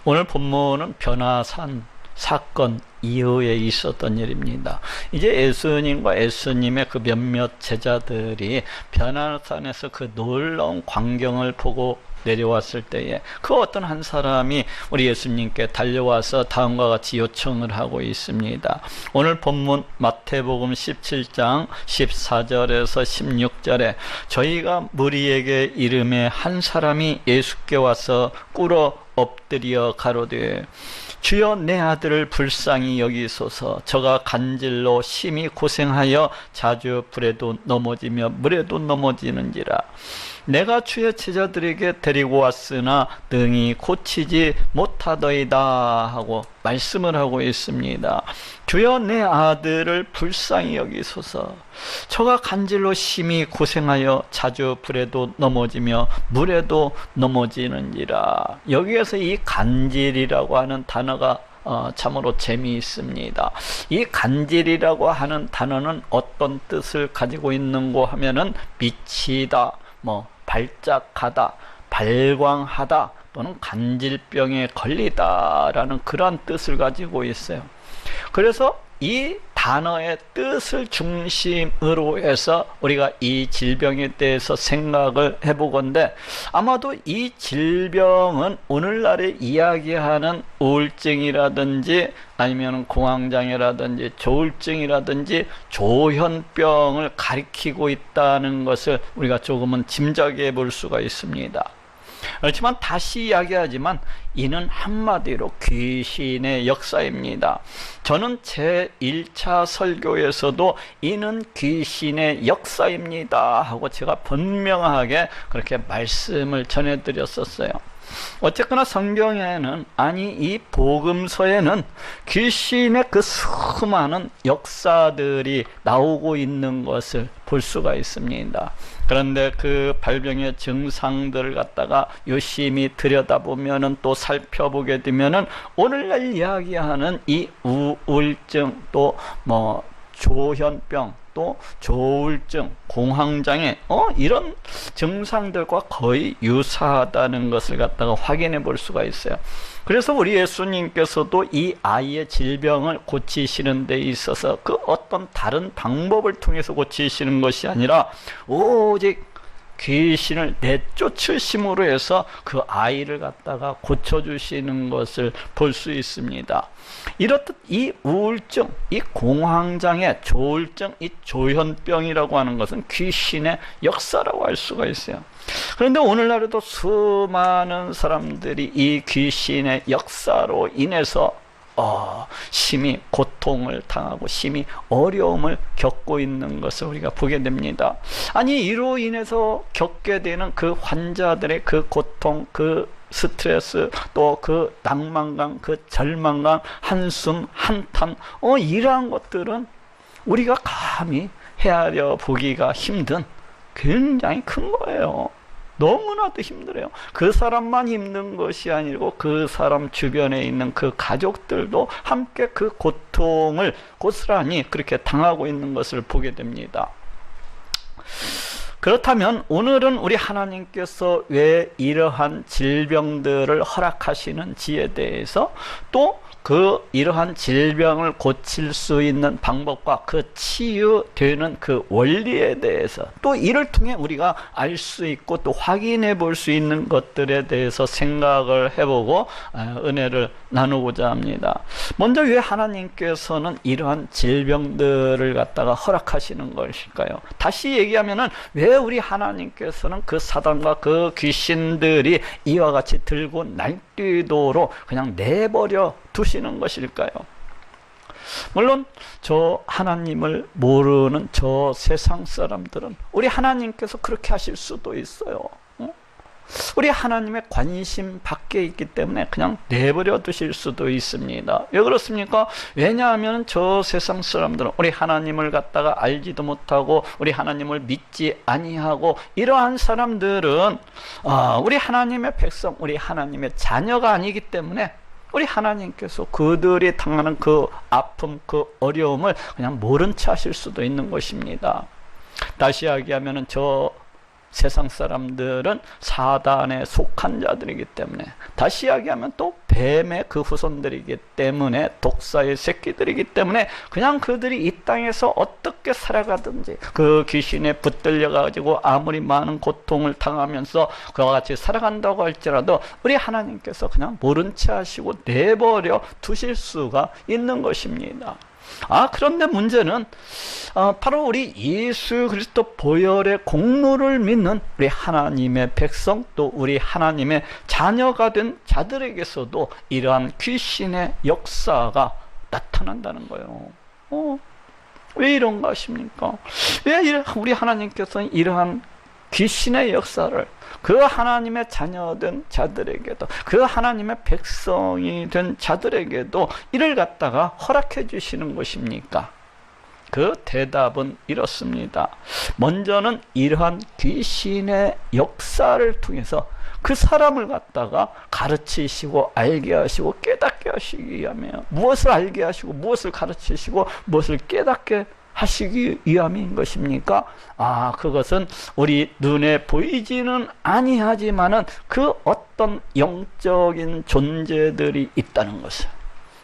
오늘 본문은 변화산 사건 이후에 있었던 일입니다. 이제 예수님과 예수님의 그 몇몇 제자들이 변화산에서 그 놀라운 광경을 보고 내려왔을 때에 그 어떤 한 사람이 우리 예수님께 달려와서 다음과 같이 요청을 하고 있습니다. 오늘 본문 마태복음 17장 14절에서 16절에 저희가 무리에게 이름에 한 사람이 예수께 와서 꿇어 엎드려 가로되 주여 내 아들을 불쌍히 여기소서. 저가 간질로 심히 고생하여 자주 불에도 넘어지며 물에도 넘어지는지라. 내가 주의 제자들에게 데리고 왔으나 능히 고치지 못하더이다 하고 말씀을 하고 있습니다. 주여 내 아들을 불쌍히 여기소서. 저가 간질로 심히 고생하여 자주 불에도 넘어지며 물에도 넘어지는지라. 여기에서 이 간질이라고 하는 단어가 참으로 재미있습니다. 이 간질이라고 하는 단어는 어떤 뜻을 가지고 있는고 하면은 미치다, 발작하다, 발광하다 또는 간질병에 걸리다라는 그러한 뜻을 가지고 있어요. 그래서 이 단어의 뜻을 중심으로 해서 우리가 이 질병에 대해서 생각을 해보건대 아마도 이 질병은 오늘날에 이야기하는 우울증이라든지 아니면 공황장애라든지 조울증이라든지 조현병을 가리키고 있다는 것을 우리가 조금은 짐작해 볼 수가 있습니다. 그렇지만 다시 이야기하지만 이는 한마디로 귀신의 역사입니다. 저는 제 1차 설교에서도 이는 귀신의 역사입니다 하고 제가 분명하게 그렇게 말씀을 전해드렸었어요. 어쨌거나 성경에는, 아니 이 복음서에는 귀신의 그 수많은 역사들이 나오고 있는 것을 볼 수가 있습니다. 그런데 그 발병의 증상들을 갖다가 유심히 들여다보면은, 또 살펴보게 되면은 오늘날 이야기하는 이 우울증, 또 조현병, 또 조울증, 공황장애 이런 증상들과 거의 유사하다는 것을 갖다가 확인해 볼 수가 있어요. 그래서 우리 예수님께서도 이 아이의 질병을 고치시는 데 있어서 그 어떤 다른 방법을 통해서 고치시는 것이 아니라 오직 귀신을 내쫓으심으로 해서 그 아이를 갖다가 고쳐주시는 것을 볼 수 있습니다. 이렇듯 이 우울증, 이 공황장애, 조울증, 이 조현병이라고 하는 것은 귀신의 역사라고 할 수가 있어요. 그런데 오늘날에도 수많은 사람들이 이 귀신의 역사로 인해서 심히 고통을 당하고 심히 어려움을 겪고 있는 것을 우리가 보게 됩니다. 아니 이로 인해서 겪게 되는 그 환자들의 그 고통, 그 스트레스, 또 그 낭만감, 그 절망감, 한숨, 한탄 이러한 것들은 우리가 감히 헤아려 보기가 힘든 굉장히 큰 거예요. 너무나도 힘들어요. 그 사람만 힘든 것이 아니고 그 사람 주변에 있는 그 가족들도 함께 그 고통을 고스란히 그렇게 당하고 있는 것을 보게 됩니다. 그렇다면 오늘은 우리 하나님께서 왜 이러한 질병들을 허락하시는지에 대해서, 또 그 이러한 질병을 고칠 수 있는 방법과 그 치유되는 그 원리에 대해서, 또 이를 통해 우리가 알 수 있고 또 확인해 볼 수 있는 것들에 대해서 생각을 해보고 은혜를 나누고자 합니다. 먼저 왜 하나님께서는 이러한 질병들을 갖다가 허락하시는 것일까요? 다시 얘기하면은 왜 우리 하나님께서는 그 사단과 그 귀신들이 이와 같이 들고 날뛰도록 그냥 내버려 두시는 것일까요? 물론 저 하나님을 모르는 저 세상 사람들은 우리 하나님께서 그렇게 하실 수도 있어요. 우리 하나님의 관심 밖에 있기 때문에 그냥 내버려 두실 수도 있습니다. 왜 그렇습니까? 왜냐하면 저 세상 사람들은 우리 하나님을 갖다가 알지도 못하고 우리 하나님을 믿지 아니하고, 이러한 사람들은 우리 하나님의 백성, 우리 하나님의 자녀가 아니기 때문에 우리 하나님께서 그들이 당하는 그 아픔, 그 어려움을 그냥 모른 체 하실 수도 있는 것입니다. 다시 이야기하면 저 세상 사람들은 사단에 속한 자들이기 때문에, 다시 이야기하면 또 뱀의 그 후손들이기 때문에, 독사의 새끼들이기 때문에 그냥 그들이 이 땅에서 어떻게 살아가든지 그 귀신에 붙들려 가지고 아무리 많은 고통을 당하면서 그와 같이 살아간다고 할지라도 우리 하나님께서 그냥 모른 채 하시고 내버려 두실 수가 있는 것입니다. 그런데 문제는 바로 우리 예수 그리스도 보혈의 공로를 믿는 우리 하나님의 백성, 또 우리 하나님의 자녀가 된 자들에게서도 이러한 귀신의 역사가 나타난다는 거예요. 왜 이런가 하십니까? 왜 우리 하나님께서는 이러한 귀신의 역사를 그 하나님의 자녀된 자들에게도, 그 하나님의 백성이 된 자들에게도 이를 갖다가 허락해 주시는 것입니까? 그 대답은 이렇습니다. 먼저는 이러한 귀신의 역사를 통해서 그 사람을 갖다가 가르치시고 알게 하시고 깨닫게 하시기 위함이에요. 무엇을 알게 하시고 무엇을 가르치시고 무엇을 깨닫게 하시기 위함인 것입니까? 그것은 우리 눈에 보이지는 아니하지만은 그 어떤 영적인 존재들이 있다는 것을,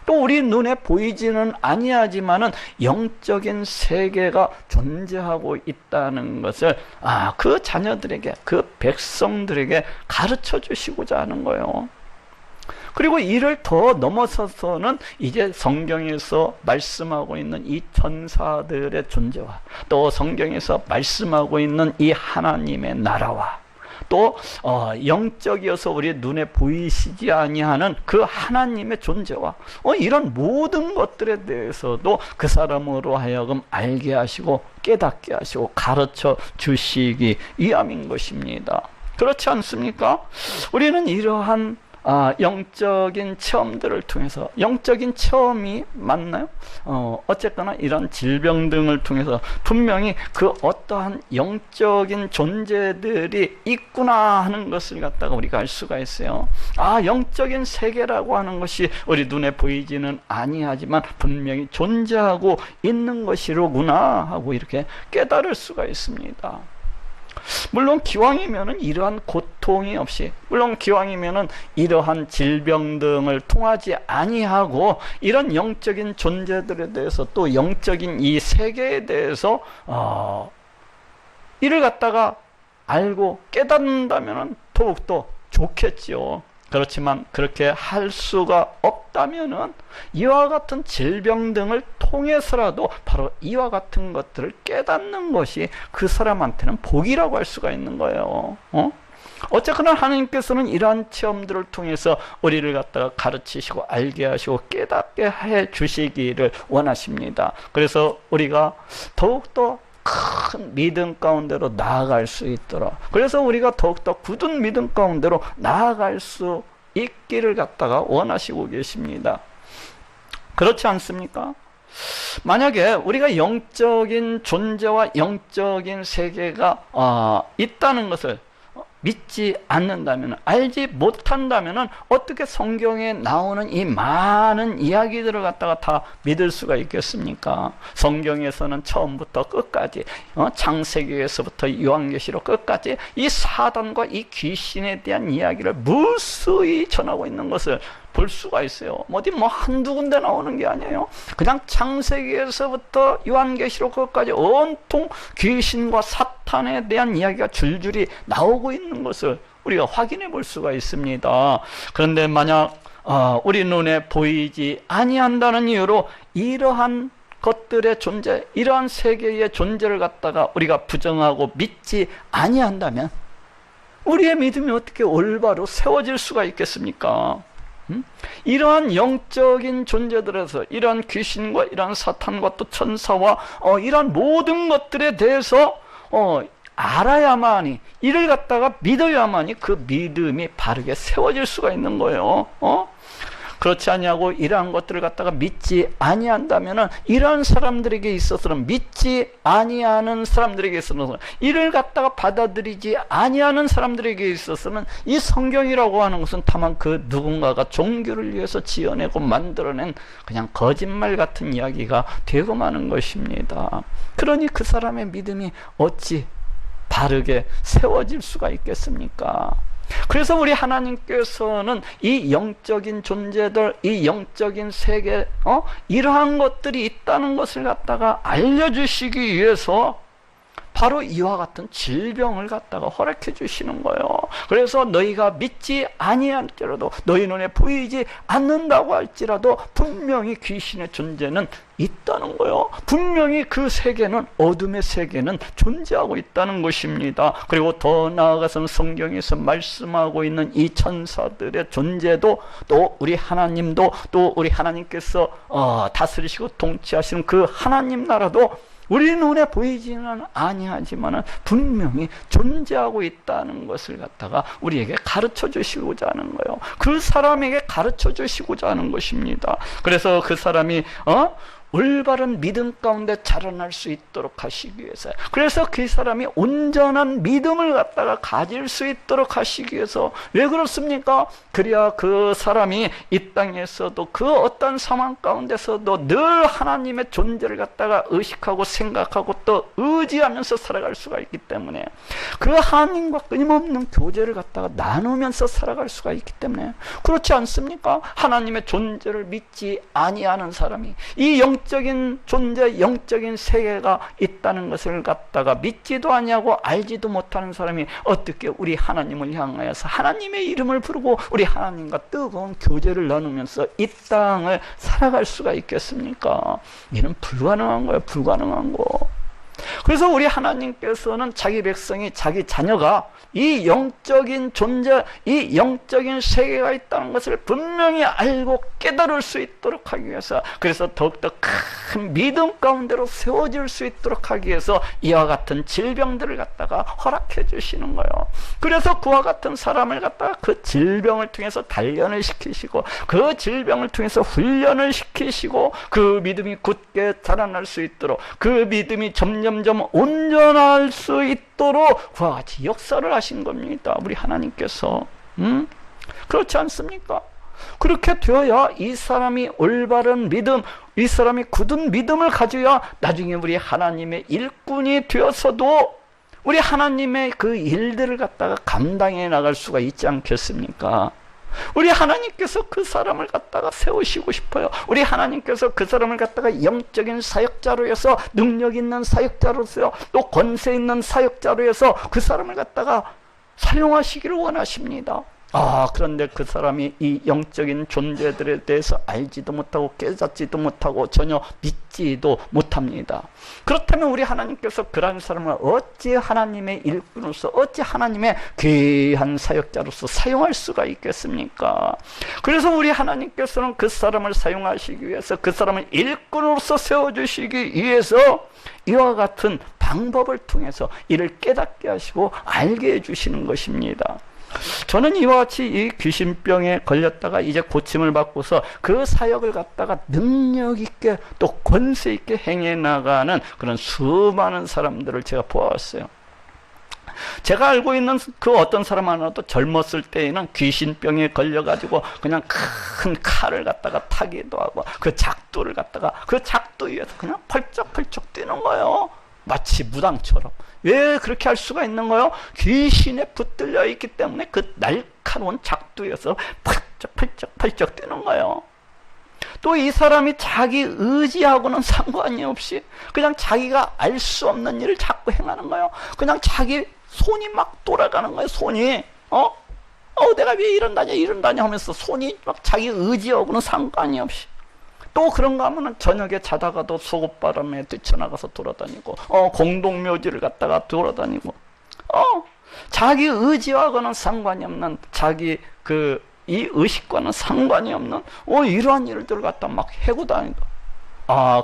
또 우리 눈에 보이지는 아니하지만은 영적인 세계가 존재하고 있다는 것을 그 자녀들에게, 그 백성들에게 가르쳐 주시고자 하는 거예요. 그리고 이를 더 넘어서서는 이제 성경에서 말씀하고 있는 이 천사들의 존재와, 또 성경에서 말씀하고 있는 이 하나님의 나라와, 또 영적이어서 우리 눈에 보이시지 아니하는 그 하나님의 존재와 이런 모든 것들에 대해서도 그 사람으로 하여금 알게 하시고 깨닫게 하시고 가르쳐 주시기 위함인 것입니다. 그렇지 않습니까? 우리는 이러한 영적인 체험들을 통해서, 영적인 체험이 맞나요? 어쨌거나 이런 질병 등을 통해서 분명히 그 어떠한 영적인 존재들이 있구나 하는 것을 갖다가 우리가 알 수가 있어요. 영적인 세계라고 하는 것이 우리 눈에 보이지는 아니하지만 분명히 존재하고 있는 것이로구나 하고 이렇게 깨달을 수가 있습니다. 물론 기왕이면은 이러한 고통이 없이, 물론 기왕이면은 이러한 질병 등을 통하지 아니하고 이런 영적인 존재들에 대해서, 또 영적인 이 세계에 대해서 이를 갖다가 알고 깨닫는다면은 더욱더 좋겠지요. 그렇지만 그렇게 할 수가 없다면은 이와 같은 질병 등을 통해서라도 바로 이와 같은 것들을 깨닫는 것이 그 사람한테는 복이라고 할 수가 있는 거예요. 어쨌거나 하나님께서는 이러한 체험들을 통해서 우리를 갖다가 가르치시고 알게 하시고 깨닫게 해 주시기를 원하십니다. 그래서 우리가 더욱더 큰 믿음 가운데로 나아갈 수 있도록, 그래서 우리가 더욱더 굳은 믿음 가운데로 나아갈 수 있기를 갖다가 원하시고 계십니다. 그렇지 않습니까? 만약에 우리가 영적인 존재와 영적인 세계가 있다는 것을 믿지 않는다면, 알지 못한다면 어떻게 성경에 나오는 이 많은 이야기들을 갖다가 다 믿을 수가 있겠습니까? 성경에서는 처음부터 끝까지, 창세기에서부터 요한계시록 끝까지 이 사단과 이 귀신에 대한 이야기를 무수히 전하고 있는 것을 볼 수가 있어요. 어디 한두 군데 나오는 게 아니에요. 그냥 창세기에서부터 요한계시록 끝까지 온통 귀신과 사탄에 대한 이야기가 줄줄이 나오고 있는 것을 우리가 확인해 볼 수가 있습니다. 그런데 만약 우리 눈에 보이지 아니한다는 이유로 이러한 것들의 존재, 이러한 세계의 존재를 갖다가 우리가 부정하고 믿지 아니한다면 우리의 믿음이 어떻게 올바로 세워질 수가 있겠습니까? 이러한 영적인 존재들에서, 이러한 귀신과 이러한 사탄과 또 천사와 이러한 모든 것들에 대해서 알아야만이, 이를 갖다가 믿어야만이 그 믿음이 바르게 세워질 수가 있는 거예요. 그렇지 아니하고 이러한 것들을 갖다가 믿지 아니한다면은 이러한 사람들에게 있어서는, 믿지 아니하는 사람들에게 있어서는, 이를 갖다가 받아들이지 아니하는 사람들에게 있어서는 이 성경이라고 하는 것은 다만 그 누군가가 종교를 위해서 지어내고 만들어낸 그냥 거짓말 같은 이야기가 되고 마는 것입니다. 그러니 그 사람의 믿음이 어찌 바르게 세워질 수가 있겠습니까? 그래서 우리 하나님께서는 이 영적인 존재들, 이 영적인 세계, 이러한 것들이 있다는 것을 갖다가 알려주시기 위해서 바로 이와 같은 질병을 갖다가 허락해 주시는 거예요. 그래서 너희가 믿지 아니할지라도, 너희 눈에 보이지 않는다고 할지라도 분명히 귀신의 존재는 있다는 거예요. 분명히 그 세계는, 어둠의 세계는 존재하고 있다는 것입니다. 그리고 더 나아가서는 성경에서 말씀하고 있는 이 천사들의 존재도, 또 우리 하나님도, 또 우리 하나님께서 다스리시고 통치하시는 그 하나님 나라도 우리 눈에 보이지는 아니하지만 분명히 존재하고 있다는 것을 갖다가 우리에게 가르쳐 주시고자 하는 거예요. 그 사람에게 가르쳐 주시고자 하는 것입니다. 그래서 그 사람이 올바른 믿음 가운데 자라날 수 있도록 하시기 위해서, 그래서 그 사람이 온전한 믿음을 갖다가 가질 수 있도록 하시기 위해서, 왜 그렇습니까? 그래야 그 사람이 이 땅에서도 그 어떤 상황 가운데서도 늘 하나님의 존재를 갖다가 의식하고 생각하고 또 의지하면서 살아갈 수가 있기 때문에, 그 하나님과 끊임없는 교제를 갖다가 나누면서 살아갈 수가 있기 때문에, 그렇지 않습니까? 하나님의 존재를 믿지 아니하는 사람이 이 영적인 존재, 영적인 세계가 있다는 것을 갖다가 믿지도 아니하고 알지도 못하는 사람이 어떻게 우리 하나님을 향하여서 하나님의 이름을 부르고 우리 하나님과 뜨거운 교제를 나누면서 이 땅을 살아갈 수가 있겠습니까? 이는 불가능한 거예요. 불가능한 거. 그래서 우리 하나님께서는 자기 백성이, 자기 자녀가 이 영적인 존재, 이 영적인 세계가 있다는 것을 분명히 알고 깨달을 수 있도록 하기 위해서, 그래서 더욱더 큰 믿음 가운데로 세워질 수 있도록 하기 위해서 이와 같은 질병들을 갖다가 허락해 주시는 거예요. 그래서 그와 같은 사람을 갖다가 그 질병을 통해서 단련을 시키시고, 그 질병을 통해서 훈련을 시키시고, 그 믿음이 굳게 자라날 수 있도록, 그 믿음이 점점점 온전할 수 있도록 그와 같이 역사를 하신 겁니다. 우리 하나님께서. 그렇지 않습니까? 그렇게 되어야 이 사람이 올바른 믿음, 이 사람이 굳은 믿음을 가져야 나중에 우리 하나님의 일꾼이 되어서도 우리 하나님의 그 일들을 갖다가 감당해 나갈 수가 있지 않겠습니까? 우리 하나님께서 그 사람을 갖다가 세우시고 싶어요. 우리 하나님께서 그 사람을 갖다가 영적인 사역자로 해서, 능력 있는 사역자로서, 또 권세 있는 사역자로 해서 그 사람을 갖다가 사용하시기를 원하십니다. 그런데 그 사람이 이 영적인 존재들에 대해서 알지도 못하고 깨닫지도 못하고 전혀 믿지도 못합니다. 그렇다면 우리 하나님께서 그러한 사람을 어찌 하나님의 일꾼으로서, 어찌 하나님의 귀한 사역자로서 사용할 수가 있겠습니까? 그래서 우리 하나님께서는 그 사람을 사용하시기 위해서, 그 사람을 일꾼으로서 세워주시기 위해서 이와 같은 방법을 통해서 이를 깨닫게 하시고 알게 해주시는 것입니다. 저는 이와 같이 이 귀신병에 걸렸다가 이제 고침을 받고서 그 사역을 갖다가 능력 있게 또 권세 있게 행해 나가는 그런 수많은 사람들을 제가 보았어요. 제가 알고 있는 그 어떤 사람 하나도 젊었을 때에는 귀신병에 걸려가지고 그냥 큰 칼을 갖다가 타기도 하고, 그 작두를 갖다가 그 작두 위에서 그냥 펄쩍펄쩍 뛰는 거예요. 마치 무당처럼. 왜 그렇게 할 수가 있는 거예요? 귀신에 붙들려 있기 때문에 그 날카로운 작두에서 펄쩍펄쩍 뛰는 거예요. 또 이 사람이 자기 의지하고는 상관이 없이 그냥 자기가 알 수 없는 일을 자꾸 행하는 거예요. 그냥 자기 손이 막 돌아가는 거예요. 손이 내가 왜 이런다냐 하면서 손이 막 자기 의지하고는 상관이 없이. 또 그런가 하면은 저녁에 자다가도 속옷바람에 뛰쳐나가서 돌아다니고, 공동묘지를 갖다가 돌아다니고, 자기 의지와는 상관이 없는, 자기 이 의식과는 상관이 없는, 이러한 일들을 갖다 막 해고 다닌다.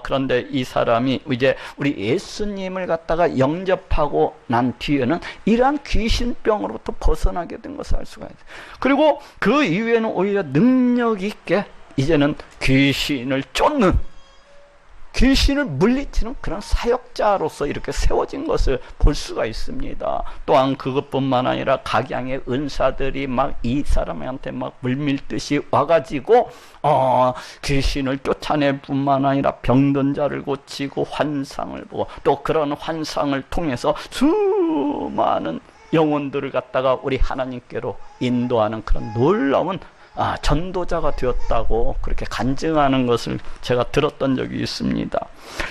그런데 이 사람이 이제 우리 예수님을 갖다가 영접하고 난 뒤에는 이러한 귀신병으로부터 벗어나게 된 것을 알 수가 있어요. 그리고 그 이후에는 오히려 능력 있게 이제는 귀신을 쫓는, 귀신을 물리치는 그런 사역자로서 이렇게 세워진 것을 볼 수가 있습니다. 또한 그것뿐만 아니라 각양의 은사들이 막 이 사람한테 막 물밀듯이 와가지고 귀신을 쫓아낼 뿐만 아니라 병든 자를 고치고 환상을 보고, 또 그런 환상을 통해서 수많은 영혼들을 갖다가 우리 하나님께로 인도하는 그런 놀라운 전도자가 되었다고 그렇게 간증하는 것을 제가 들었던 적이 있습니다.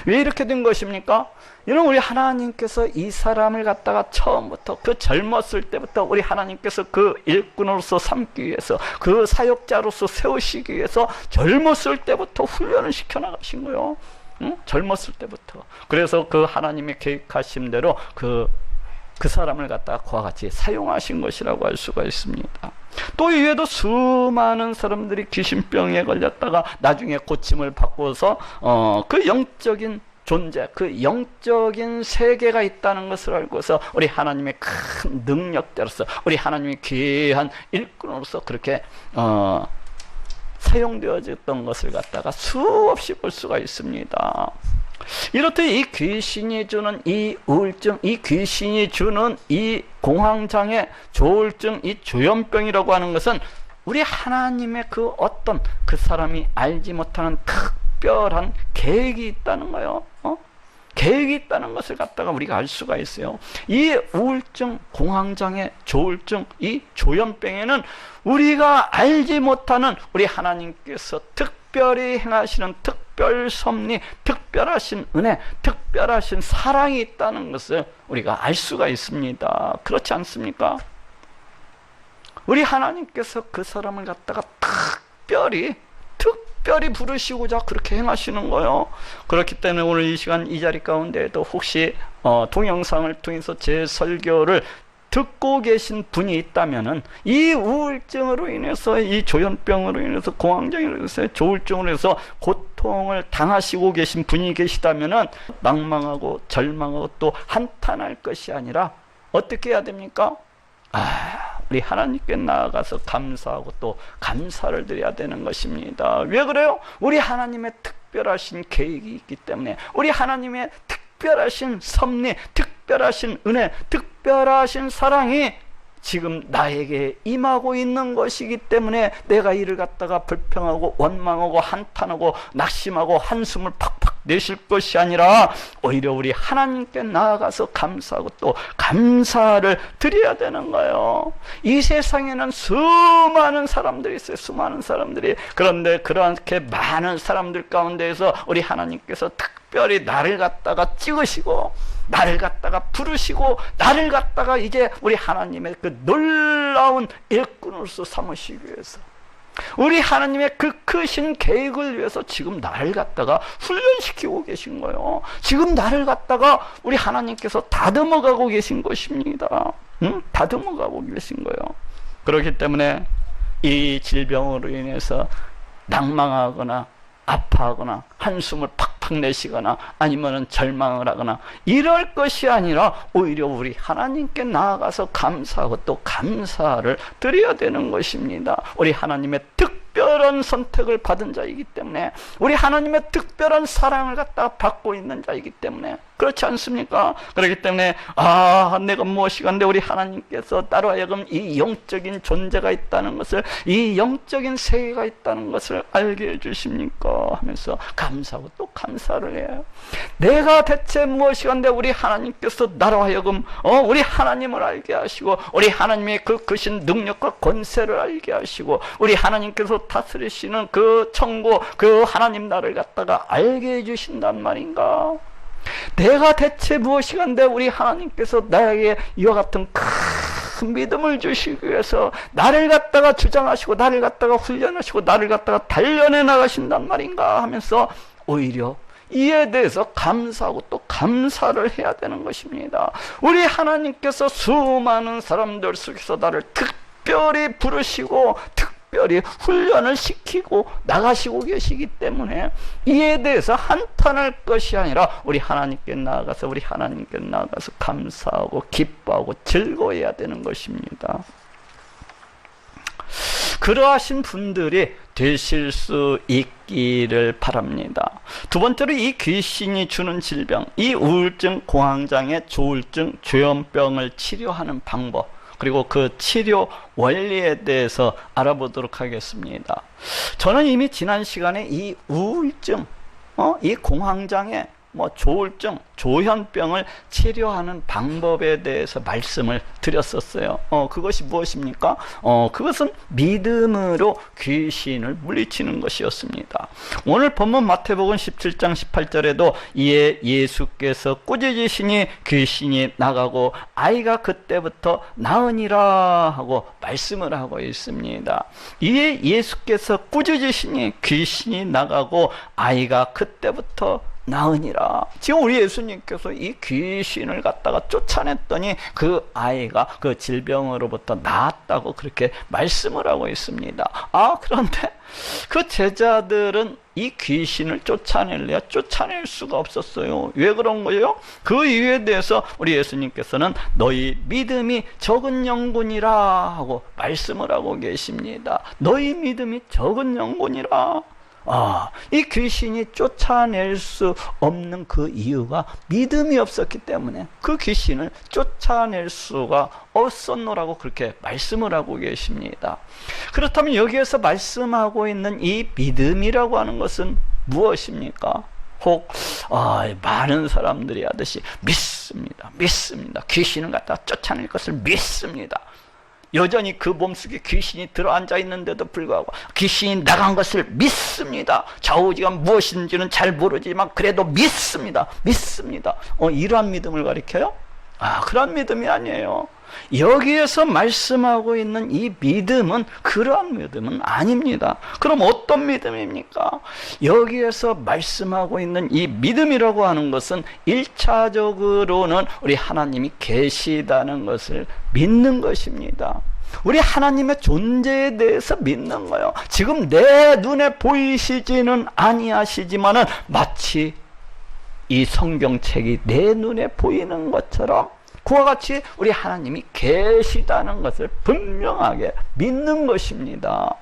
왜 이렇게 된 것입니까? 이는 우리 하나님께서 이 사람을 갖다가 처음부터 그 젊었을 때부터 우리 하나님께서 그 일꾼으로서 삼기 위해서, 그 사역자로서 세우시기 위해서 젊었을 때부터 훈련을 시켜 나가신 거예요. 젊었을 때부터. 그래서 그 하나님의 계획하신 대로 그 사람을 갖다가 그와 같이 사용하신 것이라고 할 수가 있습니다. 또 이외에도 수많은 사람들이 귀신병에 걸렸다가 나중에 고침을 받고서 그 영적인 존재, 그 영적인 세계가 있다는 것을 알고서 우리 하나님의 큰 능력자로서, 우리 하나님의 귀한 일꾼으로서 그렇게 사용되어졌던 것을 갖다가 수없이 볼 수가 있습니다. 이렇듯 이 귀신이 주는 이 우울증, 이 귀신이 주는 이 공황장애, 조울증, 이 조현병이라고 하는 것은 우리 하나님의 그 어떤 그 사람이 알지 못하는 특별한 계획이 있다는 거예요. 계획이 있다는 것을 갖다가 우리가 알 수가 있어요. 이 우울증, 공황장애, 조울증, 이 조현병에는 우리가 알지 못하는 우리 하나님께서 특별히 행하시는 특별 섭리, 특별하신 은혜, 특별하신 사랑이 있다는 것을 우리가 알 수가 있습니다. 그렇지 않습니까? 우리 하나님께서 그 사람을 갖다가 특별히 부르시고자 그렇게 행하시는 거예요. 그렇기 때문에 오늘 이 시간 이 자리 가운데에도 혹시 동영상을 통해서 제 설교를 듣고 계신 분이 있다면은 이 우울증으로 인해서, 이 조현병으로 인해서, 공황장애로 인해서, 조울증으로 인해서 고통을 당하시고 계신 분이 계시다면은 망망하고 절망하고 또 한탄할 것이 아니라 어떻게 해야 됩니까? 우리 하나님께 나아가서 감사하고 또 감사를 드려야 되는 것입니다. 왜 그래요? 우리 하나님의 특별하신 계획이 있기 때문에, 우리 하나님의 특별하신 섭리, 특별하신 은혜, 특별하신 사랑이 지금 나에게 임하고 있는 것이기 때문에 내가 이를 갖다가 불평하고 원망하고 한탄하고 낙심하고 한숨을 팍팍 내쉴 것이 아니라 오히려 우리 하나님께 나아가서 감사하고 또 감사를 드려야 되는 거예요. 이 세상에는 수많은 사람들이 있어요. 수많은 사람들이. 그런데 그렇게 많은 사람들 가운데에서 우리 하나님께서 특별히 나를 갖다가 찍으시고 나를 갖다가 부르시고 나를 갖다가 이제 우리 하나님의 그 놀라운 일꾼으로서 삼으시기 위해서, 우리 하나님의 그 크신 계획을 위해서 지금 나를 갖다가 훈련시키고 계신 거예요. 지금 나를 갖다가 우리 하나님께서 다듬어가고 계신 것입니다. 다듬어가고 계신 거예요. 그렇기 때문에 이 질병으로 인해서 낭망하거나 아파하거나 한숨을 팍팍 내쉬거나 아니면 절망을 하거나 이럴 것이 아니라 오히려 우리 하나님께 나아가서 감사하고 또 감사를 드려야 되는 것입니다. 우리 하나님의 특별한 선택을 받은 자이기 때문에, 우리 하나님의 특별한 사랑을 갖다 받고 있는 자이기 때문에, 그렇지 않습니까? 그렇기 때문에 내가 무엇이간데 우리 하나님께서 따로 하여금 이 영적인 존재가 있다는 것을, 이 영적인 세계가 있다는 것을 알게 해주십니까? 하면서 감사하고 또 감사를 해요. 내가 대체 무엇이간데 우리 하나님께서 나로 하여금 우리 하나님을 알게 하시고, 우리 하나님의 그 크신 능력과 권세를 알게 하시고, 우리 하나님께서 다스리시는 그 천국, 그 하나님 나를 갖다가 알게 해주신단 말인가? 내가 대체 무엇이간데 우리 하나님께서 나에게 이와 같은 큰 믿음을 주시기 위해서 나를 갖다가 주장하시고 나를 갖다가 훈련하시고 나를 갖다가 단련해 나가신단 말인가 하면서 오히려 이에 대해서 감사하고 또 감사를 해야 되는 것입니다. 우리 하나님께서 수많은 사람들 속에서 나를 특별히 부르시고 특별히 훈련을 시키고 나가시고 계시기 때문에 이에 대해서 한탄할 것이 아니라 우리 하나님께 나아가서 감사하고 기뻐하고 즐거워해야 되는 것입니다. 그러하신 분들이 되실 수 있기를 바랍니다. 두 번째로 이 귀신이 주는 질병, 이 우울증, 공황장애, 조울증, 조현병을 치료하는 방법, 그리고 그 치료 원리에 대해서 알아보도록 하겠습니다. 저는 이미 지난 시간에 이 우울증, 이 공황장애, 조울증, 조현병을 치료하는 방법에 대해서 말씀을 드렸었어요. 그것이 무엇입니까? 그것은 믿음으로 귀신을 물리치는 것이었습니다. 오늘 본문 마태복음 17장 18절에도 이에 예수께서 꾸짖으시니 귀신이 나가고 아이가 그때부터 나으니라 하고 말씀을 하고 있습니다. 이에 예수께서 꾸짖으시니 귀신이 나가고 아이가 그때부터 나으니라. 지금 우리 예수님께서 이 귀신을 갖다가 쫓아냈더니 그 아이가 그 질병으로부터 나았다고 그렇게 말씀을 하고 있습니다. 그런데 그 제자들은 이 귀신을 쫓아낼 수가 없었어요. 왜 그런 거예요? 그 이유에 대해서 우리 예수님께서는 너희 믿음이 적은 영혼이라 하고 말씀을 하고 계십니다. 너희 믿음이 적은 영혼이라. 이 귀신이 쫓아낼 수 없는 그 이유가 믿음이 없었기 때문에 그 귀신을 쫓아낼 수가 없었노라고 그렇게 말씀을 하고 계십니다. 그렇다면 여기에서 말씀하고 있는 이 믿음이라고 하는 것은 무엇입니까? 혹 많은 사람들이 하듯이 믿습니다. 귀신을 갖다 쫓아낼 것을 믿습니다. 여전히 그 몸속에 귀신이 들어앉아 있는데도 불구하고 귀신이 나간 것을 믿습니다. 좌우지가 무엇인지는 잘 모르지만 그래도 믿습니다. 이러한 믿음을 가리켜요? 그런 믿음이 아니에요. 여기에서 말씀하고 있는 이 믿음은 그러한 믿음은 아닙니다. 그럼 어떤 믿음입니까? 여기에서 말씀하고 있는 이 믿음이라고 하는 것은 1차적으로는 우리 하나님이 계시다는 것을 믿는 것입니다. 우리 하나님의 존재에 대해서 믿는 거예요. 지금 내 눈에 보이시지는 아니하시지만은 마치 이 성경책이 내 눈에 보이는 것처럼 그와 같이 우리 하나님이 계시다는 것을 분명하게 믿는 것입니다.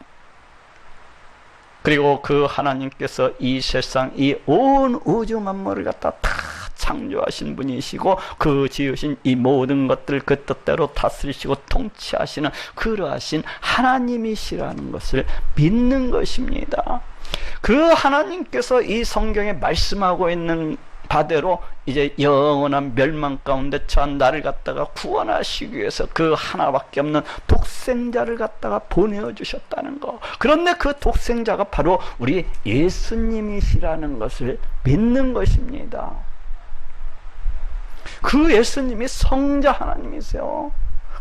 그리고 그 하나님께서 이 세상, 이 온 우주 만물을 갖다 다 창조하신 분이시고 그 지으신 이 모든 것들을 그 뜻대로 다스리시고 통치하시는 그러하신 하나님이시라는 것을 믿는 것입니다. 그 하나님께서 이 성경에 말씀하고 있는 바대로 이제 영원한 멸망 가운데 처한 나를 갖다가 구원하시기 위해서 그 하나밖에 없는 독생자를 갖다가 보내주셨다는 거. 그런데 그 독생자가 바로 우리 예수님이시라는 것을 믿는 것입니다. 그 예수님이 성자 하나님이세요.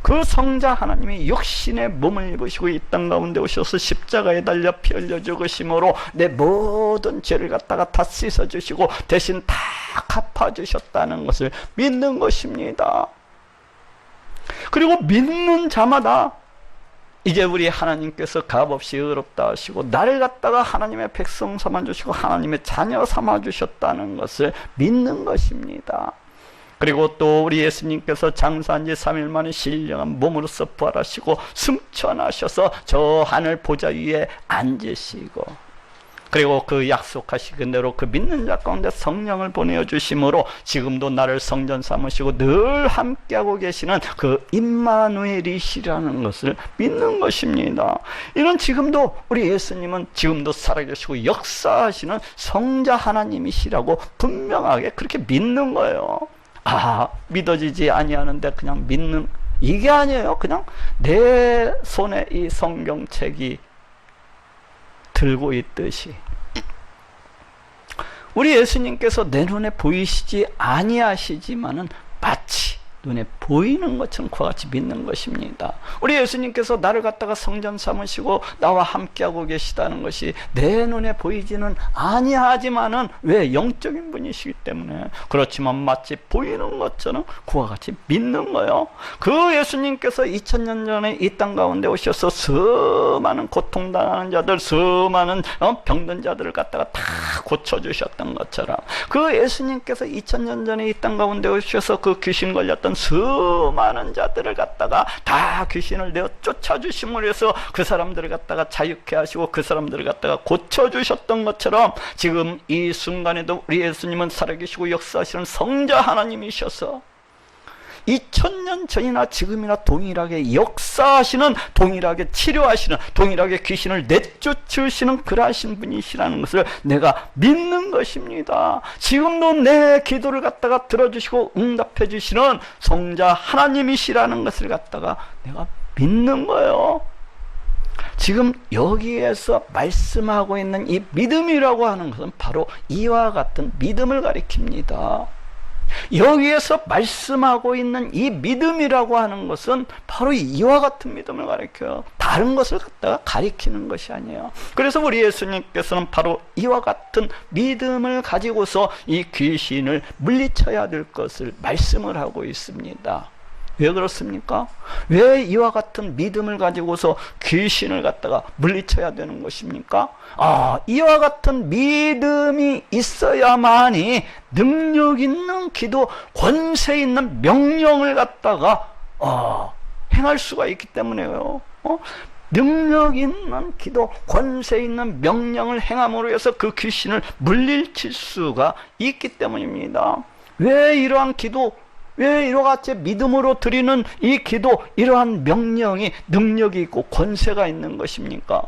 그 성자 하나님이 육신의 몸을 입으시고 이 땅 가운데 오셔서 십자가에 달려 피 흘려 죽으심으로 내 모든 죄를 갖다가 다 씻어주시고 대신 다 갚아주셨다는 것을 믿는 것입니다. 그리고 믿는 자마다 이제 우리 하나님께서 값없이 의롭다 하시고 나를 갖다가 하나님의 백성 삼아주시고 하나님의 자녀 삼아주셨다는 것을 믿는 것입니다. 그리고 또 우리 예수님께서 장사한 지 3일 만에 신령한 몸으로서 부활하시고 승천하셔서 저 하늘 보좌 위에 앉으시고 그리고 그 약속하신 대로 그 믿는 자 가운데 성령을 보내주심으로 지금도 나를 성전 삼으시고 늘 함께하고 계시는 그 임마누엘이시라는 것을 믿는 것입니다. 이런 지금도 우리 예수님은 지금도 살아계시고 역사하시는 성자 하나님이시라고 분명하게 그렇게 믿는 거예요. 믿어지지 아니하는데 그냥 믿는 이게 아니에요. 그냥 내 손에 이 성경책이 들고 있듯이 우리 예수님께서 내 눈에 보이시지 아니하시지만은 마치 눈에 보이는 것처럼 그와 같이 믿는 것입니다. 우리 예수님께서 나를 갖다가 성전 삼으시고 나와 함께하고 계시다는 것이 내 눈에 보이지는 아니하지만은 왜 영적인 분이시기 때문에 그렇지만 마치 보이는 것처럼 그와 같이 믿는 거예요. 그 예수님께서 2000년 전에 이 땅 가운데 오셔서 수많은 고통당하는 자들, 수많은 병든 자들을 갖다가 다 고쳐주셨던 것처럼 그 예수님께서 2000년 전에 이 땅 가운데 오셔서 그 귀신 걸렸던 수많은 자들을 갖다가 다 귀신을 내어 쫓아주심으로 해서 그 사람들을 갖다가 자유케 하시고 그 사람들을 갖다가 고쳐주셨던 것처럼 지금 이 순간에도 우리 예수님은 살아계시고 역사하시는 성자 하나님이셔서 2000년 전이나 지금이나 동일하게 역사하시는, 동일하게 치료하시는, 동일하게 귀신을 내쫓으시는 그러하신 분이시라는 것을 내가 믿는 것입니다. 지금도 내 기도를 갖다가 들어주시고 응답해 주시는 성자 하나님이시라는 것을 갖다가 내가 믿는 거예요. 지금 여기에서 말씀하고 있는 이 믿음이라고 하는 것은 바로 이와 같은 믿음을 가리킵니다. 여기에서 말씀하고 있는 이 믿음이라고 하는 것은 바로 이와 같은 믿음을 가리켜요. 다른 것을 갖다가 가리키는 것이 아니에요. 그래서 우리 예수님께서는 바로 이와 같은 믿음을 가지고서 이 귀신을 물리쳐야 될 것을 말씀을 하고 있습니다. 왜 그렇습니까? 왜 이와 같은 믿음을 가지고서 귀신을 갖다가 물리쳐야 되는 것입니까? 이와 같은 믿음이 있어야만이 능력 있는 기도, 권세 있는 명령을 갖다가 행할 수가 있기 때문에요. 능력 있는 기도, 권세 있는 명령을 행함으로 해서 그 귀신을 물리칠 수가 있기 때문입니다. 왜 이러한 기도, 왜 이와같이 믿음으로 드리는 이 기도, 이러한 명령이 능력이 있고 권세가 있는 것입니까?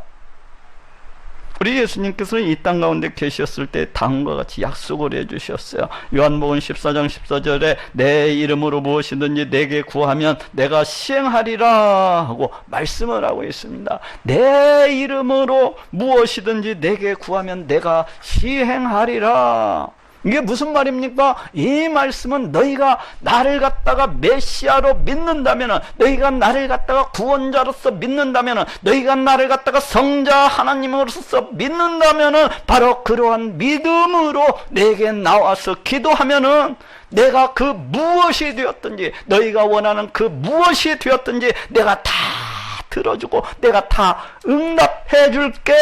우리 예수님께서는 이 땅 가운데 계셨을 때 다음과 같이 약속을 해주셨어요. 요한복음 14장 14절에 내 이름으로 무엇이든지 내게 구하면 내가 시행하리라 하고 말씀을 하고 있습니다. 내 이름으로 무엇이든지 내게 구하면 내가 시행하리라. 이게 무슨 말입니까? 이 말씀은 너희가 나를 갖다가 메시아로 믿는다면은, 너희가 나를 갖다가 구원자로서 믿는다면은, 너희가 나를 갖다가 성자 하나님으로서 믿는다면은, 바로 그러한 믿음으로 내게 나와서 기도하면은 내가 그 무엇이 되었든지, 너희가 원하는 그 무엇이 되었든지 내가 다 들어주고 내가 다 응답해 줄게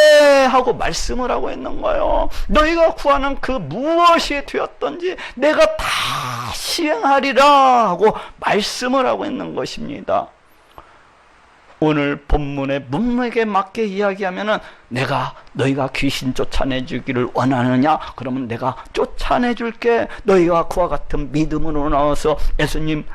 하고 말씀을 하고 있는 거예요. 너희가 구하는 그 무엇이 되었든지 내가 다 시행하리라 하고 말씀을 하고 있는 것입니다. 오늘 본문의 문맥에 맞게 이야기하면은, 너희가 귀신 쫓아내주기를 원하느냐? 그러면 내가 쫓아내줄게. 너희가 그와 같은 믿음으로 나와서 예수님,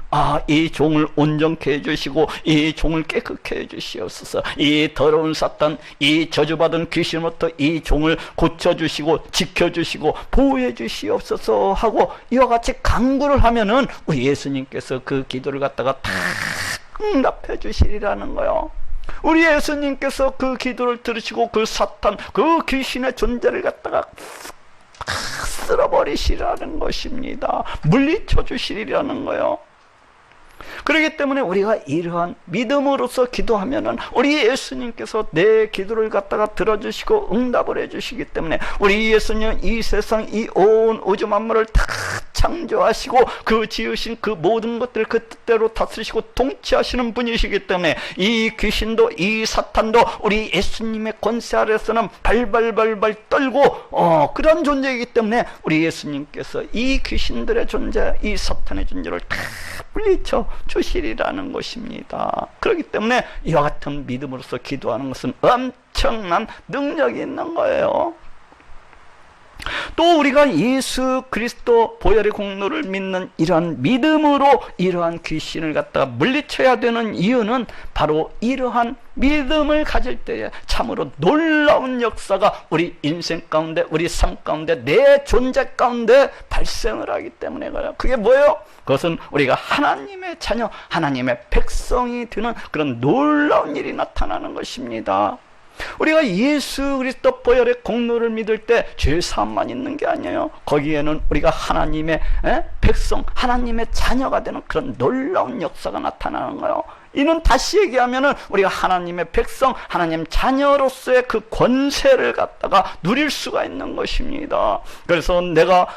이 종을 온전케 해주시고 이 종을 깨끗게 해주시옵소서. 이 더러운 사탄, 이 저주받은 귀신부터 이 종을 고쳐주시고 지켜주시고 보호해 주시옵소서 하고 이와 같이 간구를 하면은 우리 예수님께서 그 기도를 갖다가 다 응답해 주시리라는 거요. 우리 예수님께서 그 기도를 들으시고 그 사탄, 그 귀신의 존재를 갖다가 쓸어버리시라는 것입니다. 물리쳐 주시리라는 거요. 그렇기 때문에 우리가 이러한 믿음으로서 기도하면은 우리 예수님께서 내 기도를 갖다가 들어주시고 응답을 해주시기 때문에, 우리 예수님은 이 세상, 이 온 우주 만물을 다 창조하시고 그 지으신 그 모든 것들을 그 뜻대로 다스리시고 통치하시는 분이시기 때문에 이 귀신도 이 사탄도 우리 예수님의 권세 아래서는 발발발발 떨고 그런 존재이기 때문에 우리 예수님께서 이 귀신들의 존재, 이 사탄의 존재를 다 물리쳐 주시리라는 것입니다. 그렇기 때문에 이와 같은 믿음으로서 기도하는 것은 엄청난 능력이 있는 거예요. 또 우리가 예수 그리스도 보혈의 공로를 믿는 이러한 믿음으로 이러한 귀신을 갖다가 물리쳐야 되는 이유는 바로 이러한 믿음을 가질 때에 참으로 놀라운 역사가 우리 인생 가운데, 우리 삶 가운데, 내 존재 가운데 발생을 하기 때문에 그래요. 그게 뭐예요? 그것은 우리가 하나님의 자녀, 하나님의 백성이 되는 그런 놀라운 일이 나타나는 것입니다. 우리가 예수 그리스도 보혈의 공로를 믿을 때 죄사함만 있는 게 아니에요. 거기에는 우리가 하나님의 백성, 하나님의 자녀가 되는 그런 놀라운 역사가 나타나는 거예요. 이는 다시 얘기하면은 우리가 하나님의 백성, 하나님 자녀로서의 그 권세를 갖다가 누릴 수가 있는 것입니다. 그래서 내가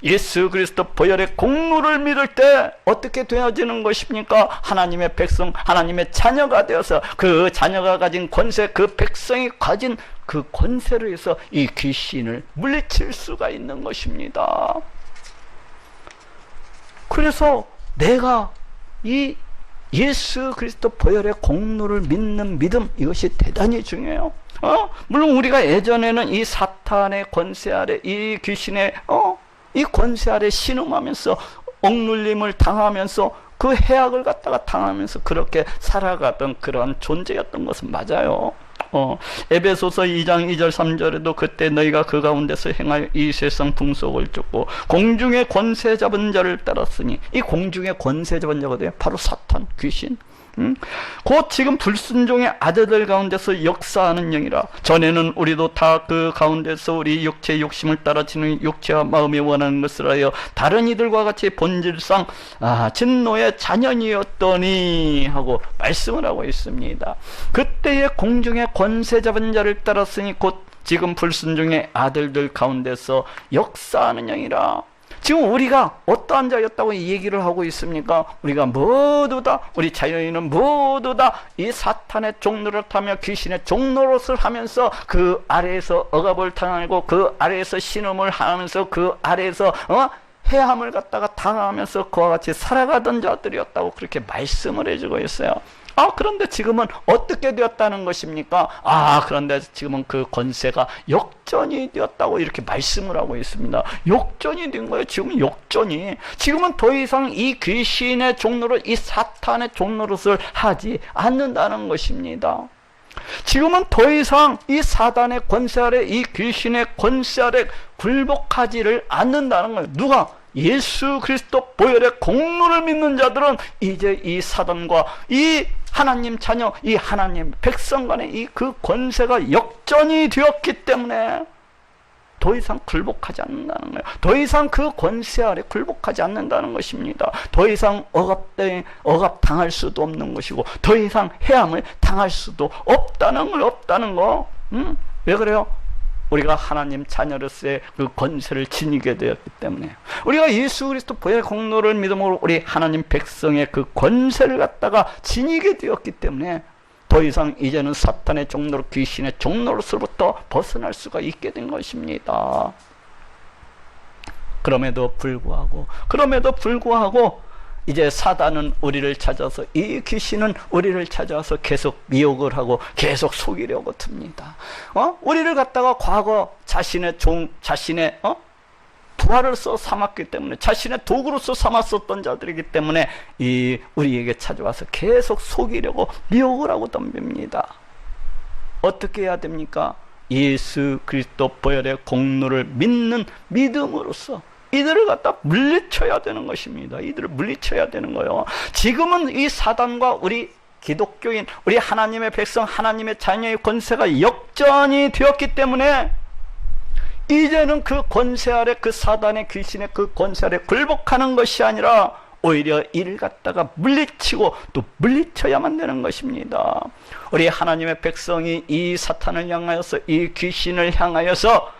예수 그리스도 보혈의 공로를 믿을 때 어떻게 되어지는 것입니까? 하나님의 백성, 하나님의 자녀가 되어서 그 자녀가 가진 권세, 그 백성이 가진 그 권세를 해서 이 귀신을 물리칠 수가 있는 것입니다. 그래서 내가 이 예수 그리스도 보혈의 공로를 믿는 믿음, 이것이 대단히 중요해요. 물론 우리가 예전에는 이 사탄의 권세 아래, 이 귀신의 이 권세 아래 신음하면서 억눌림을 당하면서 그 해악을 갖다가 당하면서 그렇게 살아가던 그런 존재였던 것은 맞아요. 에베소서 2장 2절 3절에도 그때 너희가 그 가운데서 행하여 이 세상 풍속을 쫓고 공중의 권세 잡은 자를 따랐으니, 이 공중의 권세 잡은 자거든요. 바로 사탄, 귀신. 곧 지금 불순종의 아들들 가운데서 역사하는 영이라. 전에는 우리도 다 그 가운데서 우리 육체의 욕심을 따라 지는 육체와 마음이 원하는 것을 하여 다른 이들과 같이 본질상 진노의 자녀이었더니 하고 말씀을 하고 있습니다. 그때의 공중의 권세 잡은 자를 따랐으니 곧 지금 불순종의 아들들 가운데서 역사하는 영이라. 지금 우리가 어떠한 자였다고 이 얘기를 하고 있습니까? 우리가 모두 다, 우리 자연인은 모두 다 이 사탄의 종노릇 하며 귀신의 종노릇을 하면서 그 아래에서 억압을 당하고 그 아래에서 신음을 하면서 그 아래에서 해함을 갖다가 당하면서 그와 같이 살아가던 자들이었다고 그렇게 말씀을 해주고 있어요. 그런데 지금은 어떻게 되었다는 것입니까? 그런데 지금은 그 권세가 역전이 되었다고 이렇게 말씀을 하고 있습니다. 역전이 된 거예요. 지금은 역전이. 지금은 더 이상 이 귀신의 종노릇, 이 사탄의 종노릇을 하지 않는다는 것입니다. 지금은 더 이상 이 사단의 권세 아래, 이 귀신의 권세 아래 굴복하지를 않는다는 거예요. 누가? 예수 그리스도 보혈의 공로를 믿는 자들은 이제 이 사단과 이 하나님 자녀, 이 하나님 백성 간의 이 그 권세가 역전이 되었기 때문에 더 이상 굴복하지 않는다는 거예요. 더 이상 그 권세 아래 굴복하지 않는다는 것입니다. 더 이상 억압당할 수도 없는 것이고, 더 이상 해함을 당할 수도 없다는 거. 왜 그래요? 우리가 하나님 자녀로서의 그 권세를 지니게 되었기 때문에, 우리가 예수 그리스도 보혈의 공로를 믿음으로 우리 하나님 백성의 그 권세를 갖다가 지니게 되었기 때문에 더 이상 이제는 사탄의 종노릇, 귀신의 종노릇으로부터 벗어날 수가 있게 된 것입니다. 그럼에도 불구하고 이제 사단은 우리를 찾아서, 이 귀신은 우리를 찾아서 계속 미혹을 하고 계속 속이려고 듭니다. 우리를 갖다가 과거 자신의 부활로서 삼았기 때문에, 자신의 도구로서 삼았었던 자들이기 때문에 우리에게 찾아와서 계속 속이려고 미혹을 하고 덤빕니다. 어떻게 해야 됩니까? 예수 그리스도 보혈의 공로를 믿는 믿음으로써 이들을 갖다 물리쳐야 되는 것입니다. 이들을 물리쳐야 되는 거예요. 지금은 이 사단과 우리 기독교인, 우리 하나님의 백성, 하나님의 자녀의 권세가 역전이 되었기 때문에 이제는 그 권세 아래, 그 사단의 귀신의 그 권세 아래 굴복하는 것이 아니라 오히려 이를 갖다가 물리치고 또 물리쳐야만 되는 것입니다. 우리 하나님의 백성이 이 사탄을 향하여서, 이 귀신을 향하여서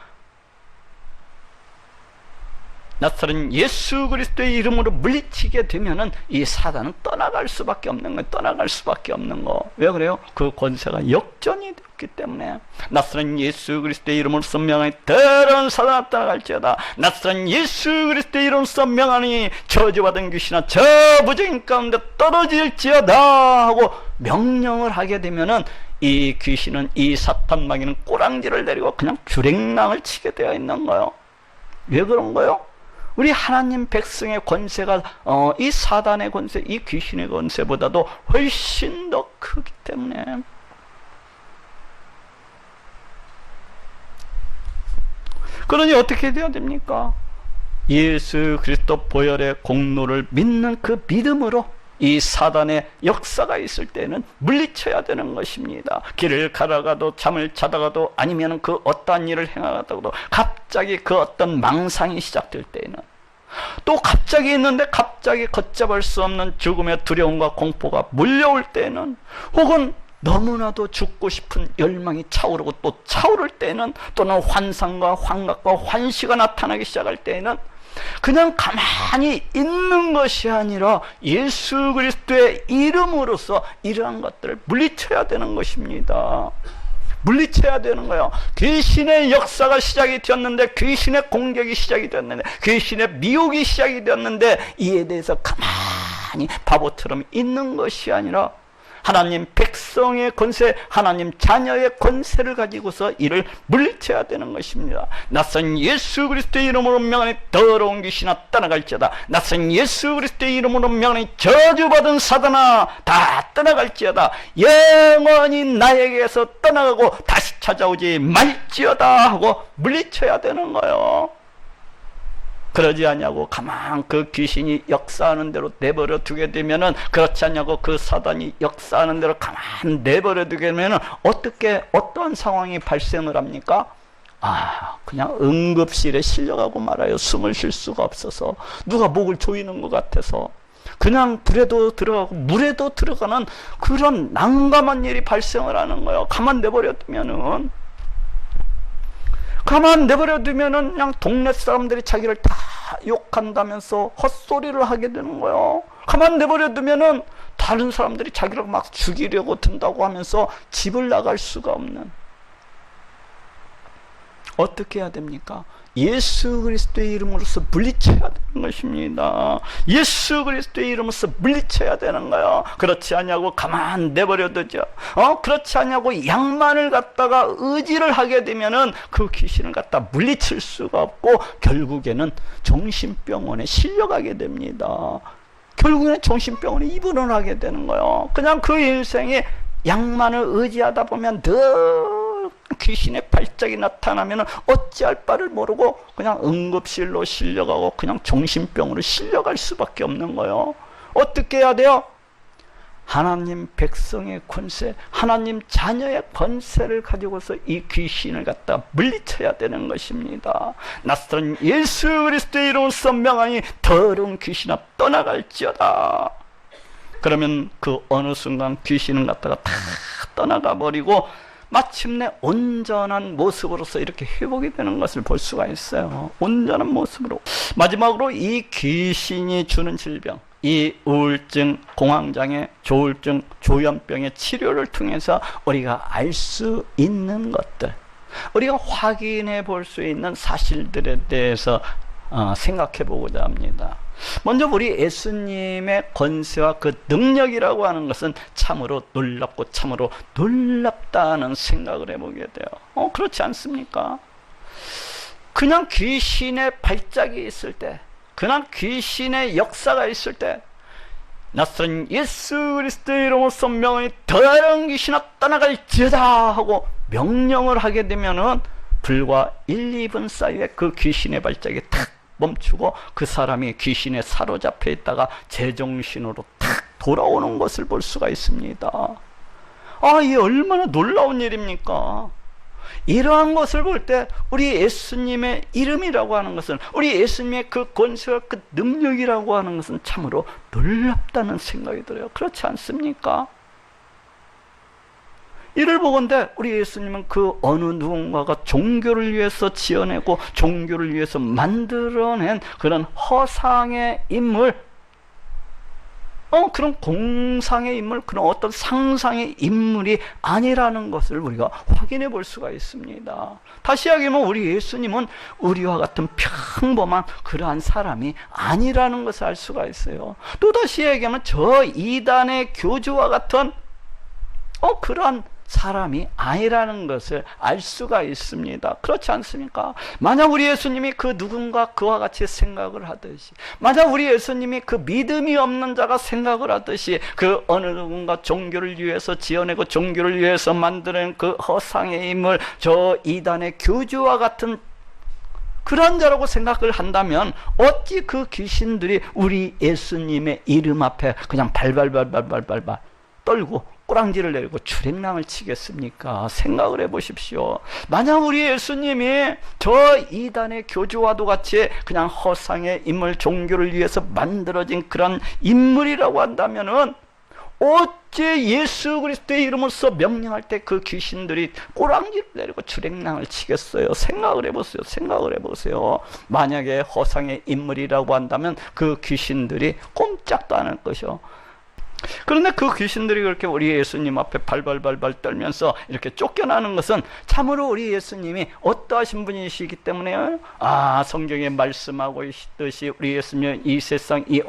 나사렛 예수 그리스도의 이름으로 물리치게 되면은 이 사단은 떠나갈 수밖에 없는 거예요. 떠나갈 수밖에 없는 거. 왜 그래요? 그 권세가 역전이 됐기 때문에. 나사렛 예수 그리스도의 이름으로 선명하니 더러운 사단아 떠나갈지어다. 나사렛 예수 그리스도의 이름으로 선명하니 저주받은 귀신아 저 무적인 가운데 떨어질지어다 하고 명령을 하게 되면은 이 귀신은, 이 사탄 마귀는 꼬랑지를 내리고 그냥 주랭랑을 치게 되어 있는 거예요. 왜 그런 거예요? 우리 하나님 백성의 권세가 이 사단의 권세, 이 귀신의 권세보다도 훨씬 더 크기 때문에. 그러니 어떻게 돼야 됩니까? 예수 그리스도 보혈의 공로를 믿는 그 믿음으로 이 사단의 역사가 있을 때는 물리쳐야 되는 것입니다. 길을 가다가도, 잠을 자다가도, 아니면 그 어떠한 일을 행하다가도 갑자기 그 어떤 망상이 시작될 때에는, 또 갑자기 있는데 갑자기 걷잡을 수 없는 죽음의 두려움과 공포가 몰려올 때는, 혹은 너무나도 죽고 싶은 열망이 차오르고 또 차오를 때는, 또는 환상과 환각과 환시가 나타나기 시작할 때에는 그냥 가만히 있는 것이 아니라 예수 그리스도의 이름으로써 이러한 것들을 물리쳐야 되는 것입니다. 물리쳐야 되는 거예요. 귀신의 역사가 시작이 되었는데, 귀신의 공격이 시작이 되었는데, 귀신의 미혹이 시작이 되었는데, 이에 대해서 가만히 바보처럼 있는 것이 아니라 하나님 백성의 권세, 하나님 자녀의 권세를 가지고서 이를 물리쳐야 되는 것입니다. 낯선 예수 그리스도의 이름으로 명하니 더러운 귀신아 떠나갈지어다. 낯선 예수 그리스도의 이름으로 명하니 저주받은 사단아 다 떠나갈지어다. 영원히 나에게서 떠나가고 다시 찾아오지 말지어다 하고 물리쳐야 되는 거예요. 그러지 않냐고 가만 그 귀신이 역사하는 대로 내버려 두게 되면은, 그렇지 않냐고 그 사단이 역사하는 대로 가만 내버려 두게 되면은 어떠한 상황이 발생을 합니까? 그냥 응급실에 실려가고 말아요. 숨을 쉴 수가 없어서, 누가 목을 조이는 것 같아서 그냥 불에도 들어가고 물에도 들어가는 그런 난감한 일이 발생을 하는 거예요. 가만 내버려 두면은 그냥 동네 사람들이 자기를 다 욕한다면서 헛소리를 하게 되는 거예요. 가만 내버려 두면은 다른 사람들이 자기를 막 죽이려고 든다고 하면서 집을 나갈 수가 없는. 어떻게 해야 됩니까? 예수 그리스도의 이름으로서 물리쳐야 되는 것입니다. 예수 그리스도의 이름으로서 물리쳐야 되는 거예요. 그렇지 않냐고 가만 내버려 두죠. 그렇지 않냐고 양만을 갖다가 의지를 하게 되면은 그 귀신을 갖다 물리칠 수가 없고 결국에는 정신병원에 실려가게 됩니다. 결국에는 정신병원에 입원을 하게 되는 거예요. 그냥 그 인생에 양만을 의지하다 보면 늘 귀신의 발작이 나타나면 어찌할 바를 모르고 그냥 응급실로 실려가고 그냥 정신병으로 실려갈 수밖에 없는 거예요. 어떻게 해야 돼요? 하나님 백성의 권세, 하나님 자녀의 권세를 가지고서 이 귀신을 갖다 물리쳐야 되는 것입니다. 낯선 예수 그리스도의 이름으로 명하니 더러운 귀신아 떠나갈지어다. 그러면 그 어느 순간 귀신을 갖다가 다 떠나가 버리고 마침내 온전한 모습으로서 이렇게 회복이 되는 것을 볼 수가 있어요. 온전한 모습으로. 마지막으로 이 귀신이 주는 질병, 이 우울증, 공황장애, 조울증, 조현병의 치료를 통해서 우리가 알 수 있는 것들, 우리가 확인해 볼 수 있는 사실들에 대해서 생각해 보고자 합니다. 먼저 우리 예수님의 권세와 그 능력이라고 하는 것은 참으로 놀랍고 참으로 놀랍다는 생각을 해보게 돼요. 그렇지 않습니까? 그냥 귀신의 발작이 있을 때, 그냥 귀신의 역사가 있을 때 낯선 예수 그리스도의 이름으로 명하니 더러운 귀신아 떠나갈지어다 하고 명령을 하게 되면은 불과 1, 2분 사이에 그 귀신의 발작이 탁 멈추고 그 사람이 귀신에 사로잡혀 있다가 제정신으로 탁 돌아오는 것을 볼 수가 있습니다. 이게 얼마나 놀라운 일입니까? 이러한 것을 볼 때 우리 예수님의 이름이라고 하는 것은, 우리 예수님의 그 권세와 그 능력이라고 하는 것은 참으로 놀랍다는 생각이 들어요. 그렇지 않습니까? 이를 보건대 우리 예수님은 그 어느 누군가가 종교를 위해서 지어내고 종교를 위해서 만들어낸 그런 허상의 인물, 그런 공상의 인물, 그런 어떤 상상의 인물이 아니라는 것을 우리가 확인해 볼 수가 있습니다. 다시 이야기하면 우리 예수님은 우리와 같은 평범한 그러한 사람이 아니라는 것을 알 수가 있어요. 또다시 얘기하면 저 이단의 교주와 같은 그러한 사람이 아니라는 것을 알 수가 있습니다. 그렇지 않습니까? 만약 우리 예수님이 그 누군가 그와 같이 생각을 하듯이, 만약 우리 예수님이 그 믿음이 없는 자가 생각을 하듯이 그 어느 누군가 종교를 위해서 지어내고 종교를 위해서 만드는 그 허상의 인물, 저 이단의 교주와 같은 그런 자라고 생각을 한다면 어찌 그 귀신들이 우리 예수님의 이름 앞에 그냥 발발발발발발 떨고 꼬랑지를 내리고 출행랑을 치겠습니까? 생각을 해보십시오. 만약 우리 예수님이 저 이단의 교주와도 같이 그냥 허상의 인물, 종교를 위해서 만들어진 그런 인물이라고 한다면은 어찌 예수 그리스도의 이름으로써 명령할 때 그 귀신들이 꼬랑지를 내리고 출행랑을 치겠어요? 생각을 해보세요. 생각을 해보세요. 만약에 허상의 인물이라고 한다면 그 귀신들이 꼼짝도 않을 것이요. 그런데 그 귀신들이 그렇게 우리 예수님 앞에 발발발발 떨면서 이렇게 쫓겨나는 것은 참으로 우리 예수님이 어떠하신 분이시기 때문에요. 성경에 말씀하고 있듯이 우리 예수님은 이 세상 이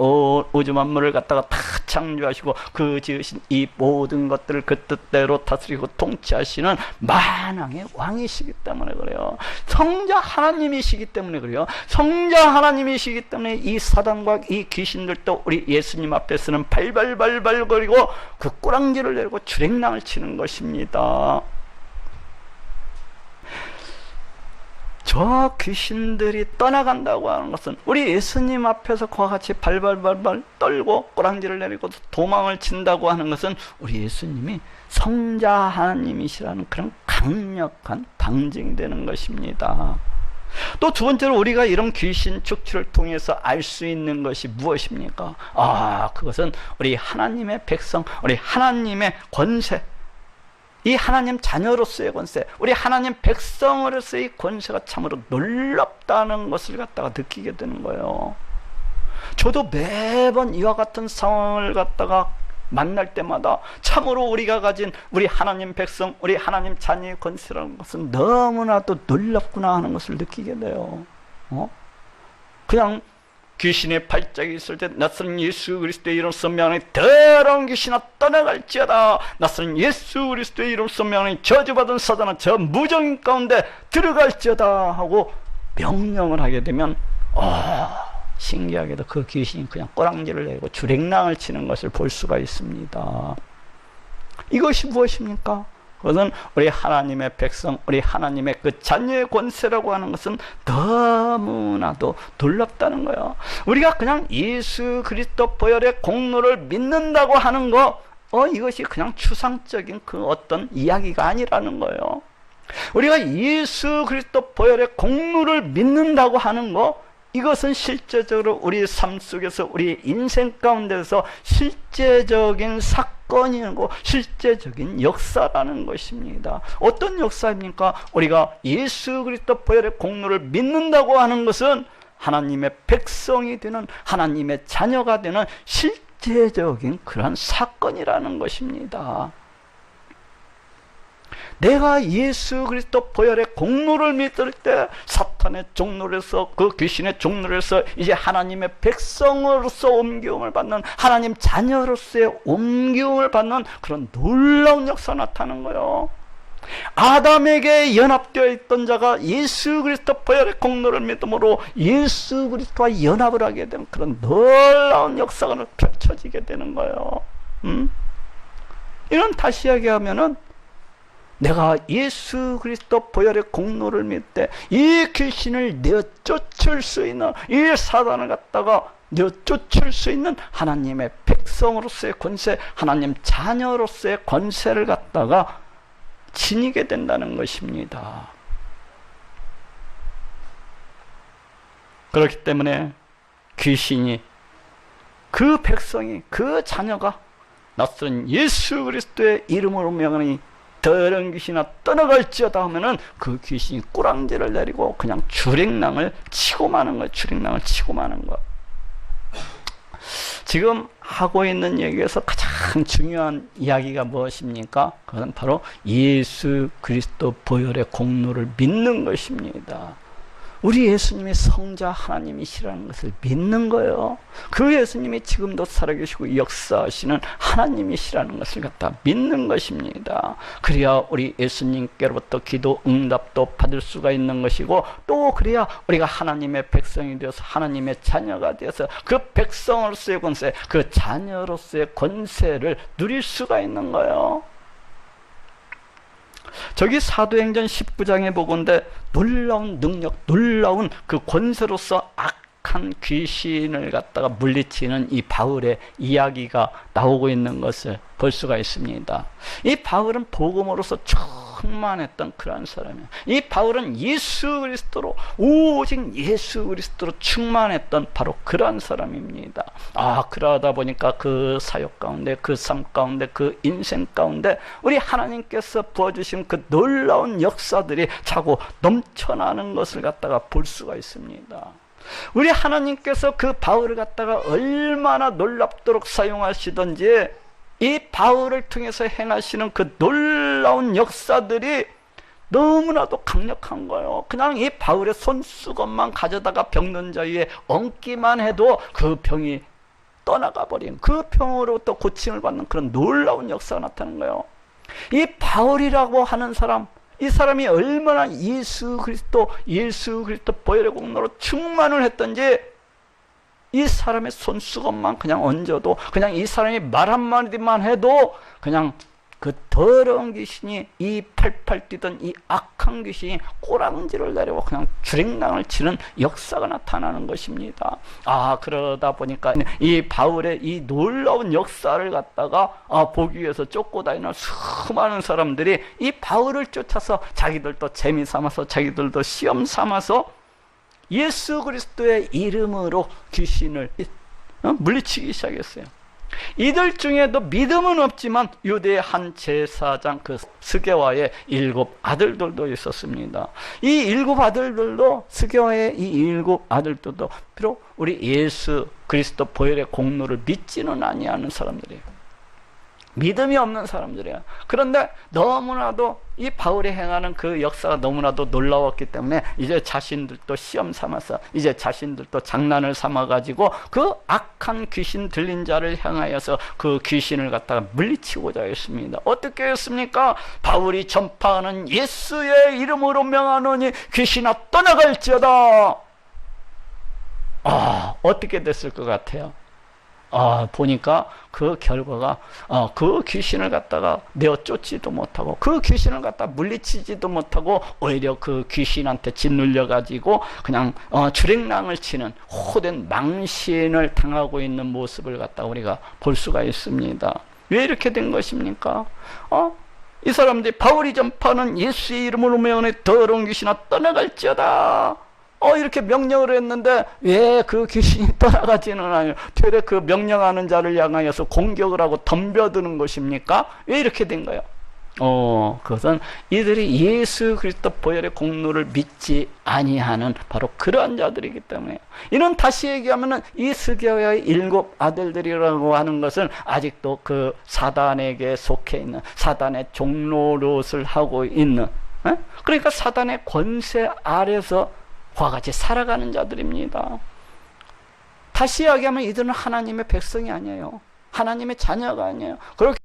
우주 만물을 갖다가 다 창조하시고 그 지으신 이 모든 것들을 그 뜻대로 다스리고 통치하시는 만왕의 왕이시기 때문에 그래요. 성자 하나님이시기 때문에 그래요. 성자 하나님이시기 때문에 이 사단과 이 귀신들도 우리 예수님 앞에서는 발발발발거리고 그 꼬랑지를 내리고 주랭랑을 치는 것입니다. 저 귀신들이 떠나간다고 하는 것은 우리 예수님 앞에서 그와 같이 발발발발 떨고 꼬랑지를 내리고 도망을 친다고 하는 것은 우리 예수님이 성자 하나님이시라는 그런 강력한 방증이 되는 것입니다. 또 두 번째로 우리가 이런 귀신 축치를 통해서 알 수 있는 것이 무엇입니까? 그것은 우리 하나님의 백성, 우리 하나님의 권세, 이 하나님 자녀로서의 권세, 우리 하나님 백성으로서의 권세가 참으로 놀랍다는 것을 갖다가 느끼게 되는 거예요. 저도 매번 이와 같은 상황을 갖다가 만날 때마다 참으로 우리가 가진 우리 하나님 백성, 우리 하나님 자녀의 권세라는 것은 너무나도 놀랍구나 하는 것을 느끼게 돼요. 그냥 귀신의 발작이 있을 때 낯선 예수 그리스도의 이름 선명하니 더러운 귀신아 떠나갈지어다. 낯선 예수 그리스도의 이름 선명하니 저주받은 사단아 저 무정인 가운데 들어갈지어다 하고 명령을 하게 되면 신기하게도 그 귀신이 그냥 꼬랑지를 내고 주랭랑을 치는 것을 볼 수가 있습니다. 이것이 무엇입니까? 그것은 우리 하나님의 백성, 우리 하나님의 그 자녀의 권세라고 하는 것은 너무나도 놀랍다는 거예요. 우리가 그냥 예수 그리스도 보혈의 공로를 믿는다고 하는 거, 이것이 그냥 추상적인 그 어떤 이야기가 아니라는 거예요. 우리가 예수 그리스도 보혈의 공로를 믿는다고 하는 거, 이것은 실제적으로 우리 삶 속에서 우리 인생 가운데서 실제적인 사건이고 실제적인 역사라는 것입니다. 어떤 역사입니까? 우리가 예수 그리스도 보혈의 공로를 믿는다고 하는 것은 하나님의 백성이 되는, 하나님의 자녀가 되는 실제적인 그런 사건이라는 것입니다. 내가 예수 그리스도 보혈의 공로를 믿을 때 사탄의 종로에서, 그 귀신의 종로에서 이제 하나님의 백성으로서 옮김을 받는, 하나님 자녀로서의 옮김을 받는 그런 놀라운 역사가 나타나는 거예요. 아담에게 연합되어 있던 자가 예수 그리스도 보혈의 공로를 믿음으로 예수 그리스도와 연합을 하게 되는 그런 놀라운 역사가 펼쳐지게 되는 거예요. 이런 다시 이야기하면은 내가 예수 그리스도 보혈의 공로를 믿을 때 이 귀신을 내쫓을 수 있는, 이 사단을 갖다가 내쫓을 수 있는 하나님의 백성으로서의 권세, 하나님 자녀로서의 권세를 갖다가 지니게 된다는 것입니다. 그렇기 때문에 귀신이, 그 백성이, 그 자녀가 낯선 예수 그리스도의 이름으로 명하니 더러운 귀신아 떠나갈지어다 하면은 그 귀신이 꼬랑지를 내리고 그냥 주랭랑을 치고 마는 거예요. 주랭랑을 치고 마는 거. 지금 하고 있는 얘기에서 가장 중요한 이야기가 무엇입니까? 그것은 바로 예수 그리스도 보혈의 공로를 믿는 것입니다. 우리 예수님이 성자 하나님이시라는 것을 믿는 거예요. 그 예수님이 지금도 살아계시고 역사하시는 하나님이시라는 것을 갖다 믿는 것입니다. 그래야 우리 예수님께로부터 기도 응답도 받을 수가 있는 것이고, 또 그래야 우리가 하나님의 백성이 되어서 하나님의 자녀가 되어서 그 백성으로서의 권세, 그 자녀로서의 권세를 누릴 수가 있는 거예요. 저기 사도행전 19장에 보건대 놀라운 능력, 놀라운 그 권세로서 악한 귀신을 갖다가 물리치는 이 바울의 이야기가 나오고 있는 것을 볼 수가 있습니다. 이 바울은 복음으로서 충만했던 그러한 사람이에요. 이 바울은 예수 그리스도로, 오직 예수 그리스도로 충만했던 바로 그러한 사람입니다. 그러다 보니까 그 사역 가운데, 그 삶 가운데, 그 인생 가운데 우리 하나님께서 부어주신 그 놀라운 역사들이 자꾸 넘쳐나는 것을 갖다가 볼 수가 있습니다. 우리 하나님께서 그 바울을 갖다가 얼마나 놀랍도록 사용하시던지 이 바울을 통해서 행하시는 그 놀라운 역사들이 너무나도 강력한 거예요. 그냥 이 바울의 손수건만 가져다가 병든 자 위에 얹기만 해도 그 병이 떠나가 버린, 그 병으로부터 고침을 받는 그런 놀라운 역사가 나타나는 거예요. 이 바울이라고 하는 사람, 이 사람이 얼마나 예수 그리스도 보혈의 공로로 충만을 했던지 이 사람의 손수건만 그냥 얹어도, 그냥 이 사람이 말 한마디만 해도 그냥 그 더러운 귀신이, 이 팔팔 뛰던 이 악한 귀신이 꼬랑지를 내리고 그냥 주랭랑을 치는 역사가 나타나는 것입니다. 그러다 보니까 이 바울의 이 놀라운 역사를 갖다가 보기 위해서 쫓고 다니는 수많은 사람들이 이 바울을 쫓아서 자기들도 재미 삼아서, 자기들도 시험 삼아서 예수 그리스도의 이름으로 귀신을 물리치기 시작했어요. 이들 중에도 믿음은 없지만 유대의 한 제사장 그 스게와의 7 아들들도 있었습니다. 이 7 아들들도, 스게와의 이 7 아들들도 비록 우리 예수 그리스도 보혈의 공로를 믿지는 아니하는 사람들이에요. 믿음이 없는 사람들이에요. 그런데 너무나도 이 바울이 행하는 그 역사가 너무나도 놀라웠기 때문에 이제 자신들도 시험 삼아서, 이제 자신들도 장난을 삼아가지고 그 악한 귀신 들린 자를 향하여서 그 귀신을 갖다가 물리치고자 했습니다. 어떻게 했습니까? 바울이 전파하는 예수의 이름으로 명하노니 귀신아 떠나갈지어다. 어떻게 됐을 것 같아요? 보니까 그 결과가 그 귀신을 갖다가 내어 쫓지도 못하고, 그 귀신을 갖다가 물리치지도 못하고, 오히려 그 귀신한테 짓눌려 가지고 그냥 주랭랑을 치는 호된 망신을 당하고 있는 모습을 갖다가 우리가 볼 수가 있습니다. 왜 이렇게 된 것입니까? 이 사람들이 바울이 전파하는 예수의 이름으로 명하는 더러운 귀신아 떠나갈지어다, 이렇게 명령을 했는데 왜 그 귀신이 떠나가지는 않아요? 되레 그 명령하는 자를 향하여서 공격을 하고 덤벼드는 것입니까? 왜 이렇게 된 거예요? 그것은 이들이 예수 그리스도 보혈의 공로를 믿지 아니하는 바로 그러한 자들이기 때문에. 이는 다시 얘기하면은 이 스게와의 7 아들들이라고 하는 것은 아직도 그 사단에게 속해 있는, 사단의 종노릇을 하고 있는, 그러니까 사단의 권세 아래서 과 같이 살아가는 자들입니다. 다시 이야기하면 이들은 하나님의 백성이 아니에요. 하나님의 자녀가 아니에요. 그렇기